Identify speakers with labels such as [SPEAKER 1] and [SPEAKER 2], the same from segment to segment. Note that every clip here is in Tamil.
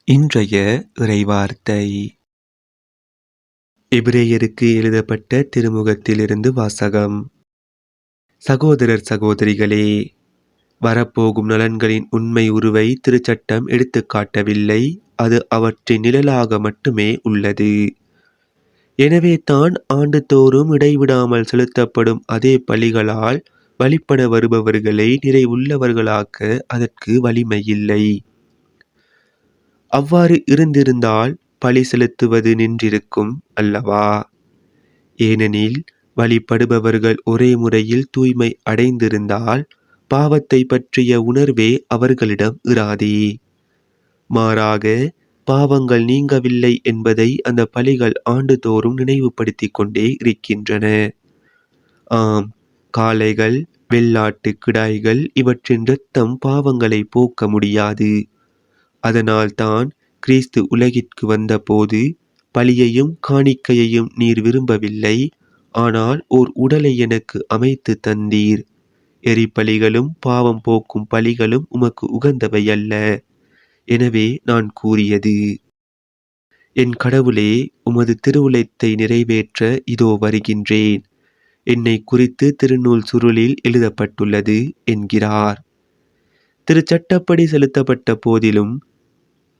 [SPEAKER 1] இன்றைய இறைவார்த்தை எபிரேயருக்கு எழுதப்பட்ட திருமுகத்திலிருந்து வாசகம். சகோதரர் சகோதரிகளே, வரப்போகும் நலன்களின் உண்மை உருவை திருச்சட்டம் எடுத்துக்காட்டவில்லை, அது அவற்றின் நிழலாக மட்டுமே உள்ளது. எனவே தான் ஆண்டுதோறும் இடைவிடாமல் செலுத்தப்படும் அதே பலிகளால் வழிபட வருபவர்களை நிறைவுள்ளவர்களாக்க அதற்கு வலிமையில்லை. அவ்வாறு இருந்திருந்தால் பலி செலுத்துவது நின்றிருக்கும் அல்லவா? ஏனெனில் வழிபடுபவர்கள் ஒரே முறையில் தூய்மை அடைந்திருந்தால் பாவத்தை பற்றிய உணர்வே அவர்களிடம் இராதே. மாறாக பாவங்கள் நீங்கவில்லை என்பதை அந்த பலிகள் ஆண்டுதோறும் நினைவுபடுத்திக் கொண்டே இருக்கின்றன. ஆம், காளைகள், வெள்ளாட்டு கிடாய்கள் இவற்றின் இரத்தம் பாவங்களை போக்க முடியாது. அதனால்தான் கிறிஸ்து உலகிற்கு வந்தபோது பலியையும் காணிக்கையையும் நீர் விரும்பவில்லை, ஆனால் ஓர் உடலை எனக்கு அமைத்து தந்தீர். எரிபலிகளும் பாவம் போக்கும் பலிகளும் உமக்கு உகந்தவை அல்ல. எனவே நான் கூறியது, என் கடவுளே, உமது திருவுளத்தை நிறைவேற்ற இதோ வருகின்றேன். என்னை குறித்து திருநூல் சுருளில் எழுதப்பட்டுள்ளது என்கிறார். திருச்சட்டப்படி செலுத்தப்பட்ட போதிலும்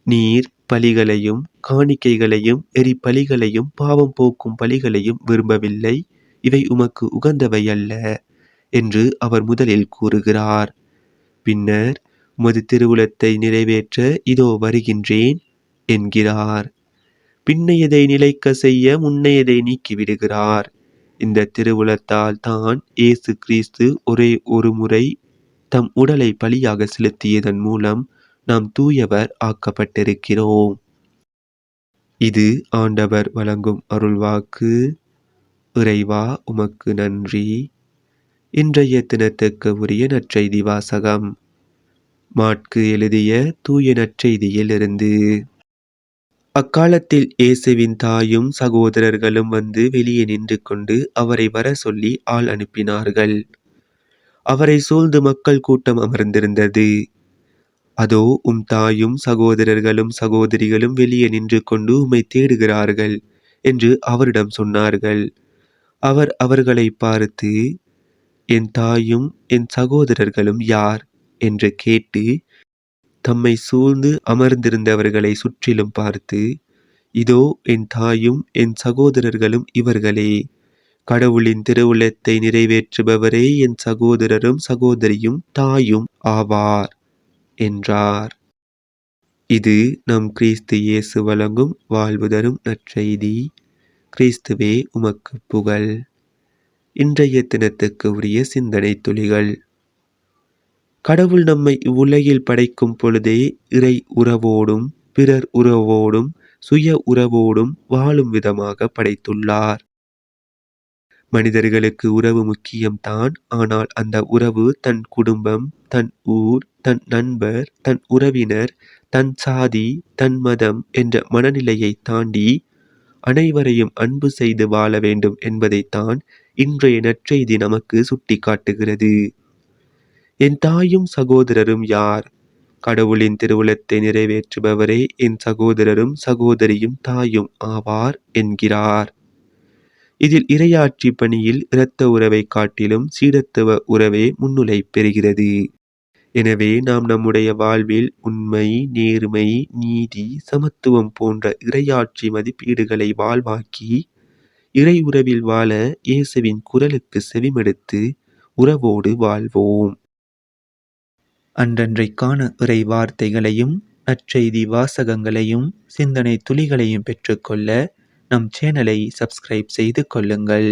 [SPEAKER 1] நீர் பலிகளையும் காணிக்கைகளையும் எரிபலிகளையும் பாவம் போக்கும் பலிகளையும் விரும்பவில்லை, இவை உமக்கு உகந்தவை அல்ல என்று அவர் முதலில் கூறுகிறார். பின்னர் உமது திருவுளத்தை நிறைவேற்ற இதோ வருகின்றேன் என்கிறார். பின்னையதை நிலைக்க செய்ய முன்னையதை நீக்கிவிடுகிறார். இந்த திருவுளத்தால் தான் இயேசு கிறிஸ்து ஒரே ஒரு முறை தம் உடலை பலியாக செலுத்தியதன் மூலம் நாம் தூயவர் ஆக்கப்பட்டிருக்கிறோம். இது ஆண்டவர் வழங்கும் அருள்வாக்கு. இறைவா, உமக்கு நன்றி. இன்றைய தினத்துக்கு உரிய நற்செய்தி வாசகம். மாற்கு எழுதிய தூய நற்செய்தியிலிருந்து. அக்காலத்தில் இயேசுவின் தாயும் சகோதரர்களும் வந்து வெளியே நின்று கொண்டு அவரை வர சொல்லி ஆள் அனுப்பினார்கள். அவரை சூழ்ந்து மக்கள் கூட்டம் அமர்ந்திருந்தது. அதோ, உம் தாயும் சகோதரர்களும் சகோதரிகளும் வெளியே நின்று கொண்டு உம்மை தேடுகிறார்கள் என்று அவரிடம் சொன்னார்கள். அவர் அவர்களை பார்த்து, என் தாயும் என் சகோதரர்களும் யார் என்று கேட்டு தம்மை சூழ்ந்து அமர்ந்திருந்தவர்களை சுற்றிலும் பார்த்து, இதோ என் தாயும் என் சகோதரர்களும் இவர்களே. கடவுளின் திருவுளத்தை நிறைவேற்றுபவரே என் சகோதரரும் சகோதரியும் தாயும் ஆவார் என்றார். இது நம் கிறிஸ்து இயேசு வழங்கும் வாழ்வு தரும் நற்செய்தி. கிறிஸ்துவே, உமக்கு புகழ். இன்றைய தினத்துக்கு உரிய சிந்தனை துளிகள். கடவுள் நம்மை இவ்வுலகில் படைக்கும் பொழுதே இறை உறவோடும் பிறர் உறவோடும் சுய உறவோடும் வாழும் விதமாக படைத்துள்ளார். மனிதர்களுக்கு உறவு முக்கியம்தான். ஆனால் அந்த உறவு தன் குடும்பம், தன் ஊர், தன் நண்பர், தன் உறவினர், தன் சாதி, தன் மதம் என்ற மனநிலையை தாண்டி அனைவரையும் அன்பு செய்து வாழ வேண்டும் என்பதைத்தான் இன்றைய நற்செய்தி நமக்கு சுட்டி காட்டுகிறது. என் தாயும் சகோதரரும் யார்? கடவுளின் திருவுளத்தை நிறைவேற்றுபவரே என் சகோதரரும் சகோதரியும் தாயும் ஆவார் என்கிறார். இதில் இறையாட்சி பணியில் இரத்த உறவை காட்டிலும் சீடத்துவ உறவே முன்னிலை பெறுகிறது. எனவே நாம் நம்முடைய வாழ்வில் உண்மை, நேர்மை, நீதி, சமத்துவம் போன்ற இறையாட்சி மதிப்பீடுகளை வாழ்வாக்கி இறை உறவில் வாழ இயேசுவின் குரலுக்கு செவிமடுத்து உறவோடு வாழ்வோம். அன்றன்றைக்கான இறை வார்த்தைகளையும் நற்செய்தி வாசகங்களையும் சிந்தனை துளிகளையும் பெற்றுக்கொள்ள நம் சேனலை சப்ஸ்கிரைப் செய்து கொள்ளுங்கள்.